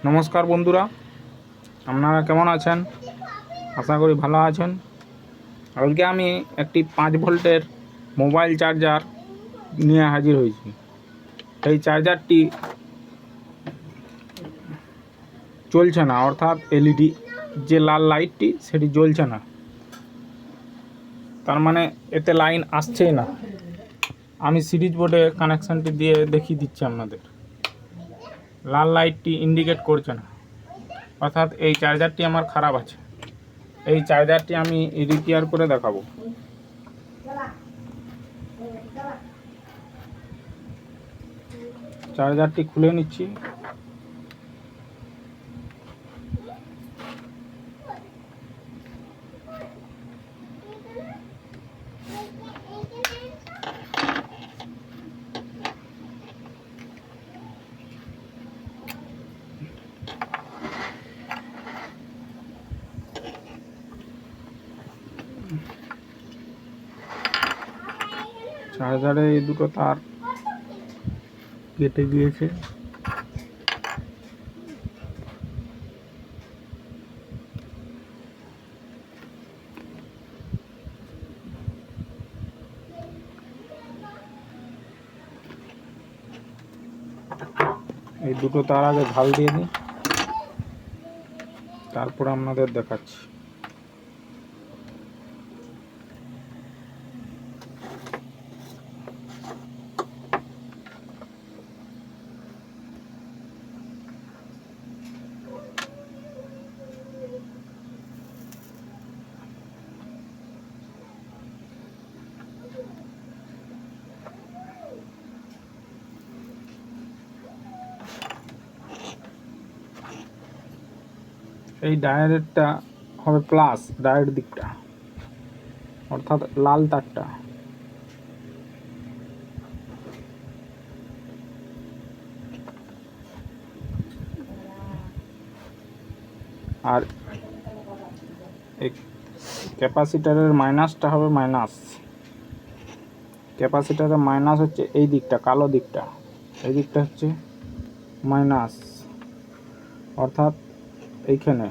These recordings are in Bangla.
নমস্কার বন্ধুরা, আপনারা কেমন আছেন? আশা করি ভালো আছেন। আজকে আমি একটি 5 ভোল্টের মোবাইল চার্জার নিয়ে হাজির হয়েছি। এই চার্জারটি চলছে না, অর্থাৎ এলইডি যে লাল লাইটটি সেটি জ্বলছে না, তার মানে এতে লাইন আসছেই না। আমি সিরিজ বোর্ডে কানেকশানটি দিয়ে দেখিয়ে দিচ্ছি আপনাদের। লাল লাইটটি ইন্ডিকেট করছে না, অর্থাৎ এই চার্জারটি আমার খারাপ আছে। এই চার্জারটি আমি রিপেয়ার করে দেখাবো। চার্জারটি খুলে নিচ্ছি। চার্জারে এই দুটো তার কেটে গিয়েছে। এই দুটো তার আগে ঢাল দিয়ে দিই, তারপর আপনাদের দেখাচ্ছি। এই ডায়োডটা হবে প্লাস, ডায়োড দিকটা অর্থাৎ লাল তারটা। আর এই ক্যাপাসিটারের মাইনাসটা হবে মাইনাস। ক্যাপাসিটারের মাইনাস হচ্ছে এই দিকটা, কালো দিকটা। এই দিকটা হচ্ছে মাইনাস, অর্থাৎ এইখানে।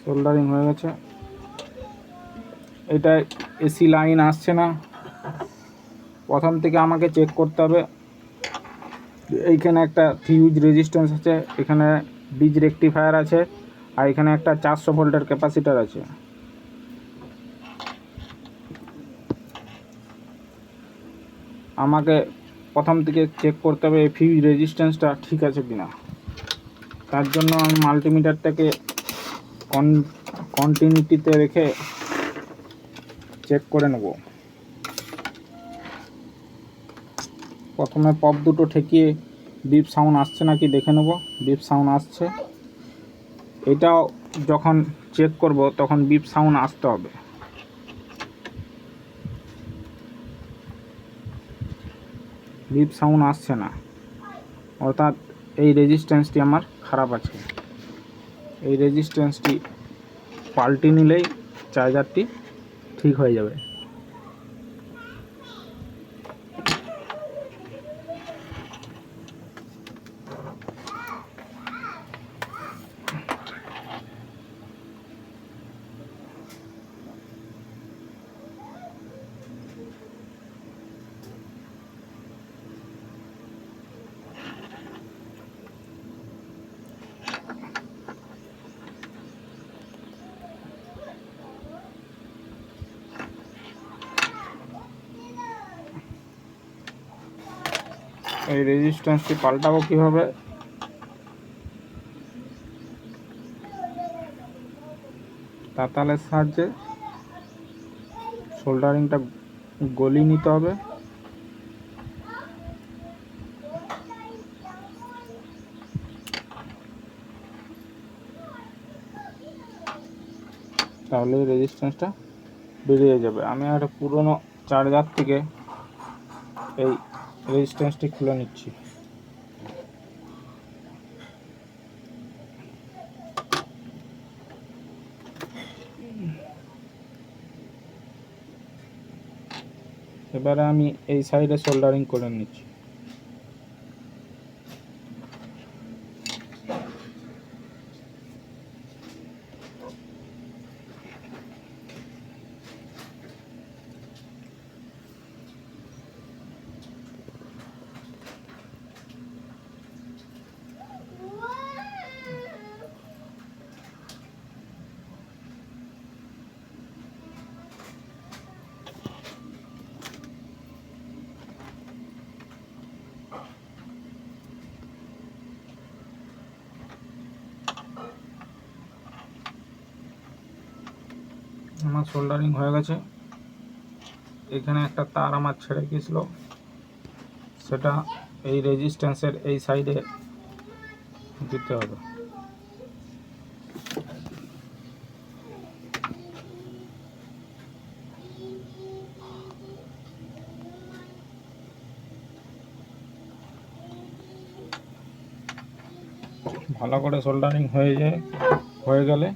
সোল্ডারিং হয়ে গেছে। এটা এসি লাইন আসছে না। প্রথম থেকে আমাকে চেক করতে হবে। এইখানে একটা ফিউজ রেজিস্ট্যান্স আছে, এখানে ব্রিজ রেকটিফায়ার আছে, আর এখানে একটা 400 ভোল্টের ক্যাপাসিটার আছে। আমাকে প্রথম থেকে চেক করতে হবে এই ফিউজ রেজিস্ট্যান্সটা ঠিক আছে কিনা। তার জন্য আমি মাল্টিমিটারটাকে কন্টিনিউটিতে রেখে চেক করে নেব। প্রথমে পপ দুটো ঠেকিয়ে বিপ সাউন্ড আসছে নাকি দেখে নেব। বিপ সাউন্ড আসছে। এটাও যখন চেক করব তখন বিপ সাউন্ড আসতে হবে। বিপ সাউন্ড আসছে না, অর্থাৎ এই রেজিস্ট্যান্সটি আমার খারাপ আছে। এই রেজিস্ট্যান্সটি পাল্টে নিলেই চার্জারটি ঠিক হয়ে যাবে। এই রেজিস্ট্যান্সটি পাল্টাবো কীভাবে? তাতালের সাহায্যে সোল্ডারিংটা গলিয়ে নিতে হবে। তাহলে রেজিস্ট্যান্সটা বেরিয়ে যাবে। আমি একটা পুরনো চার্জার থেকে এই রেজিস্ট্যান্সটি খুলে নিচ্ছি। এবারে আমি এই সাইডে সোল্ডারিং করে নিচ্ছি। আমার সোল্ডারিং হয়ে গেছে। এখানে একটা তার আমার ছেড়ে গেছিল, সেটা এই রেজিস্ট্যান্সের এই সাইডে দিতে হবে। ভালো করে সোল্ডারিং হয়ে গেলে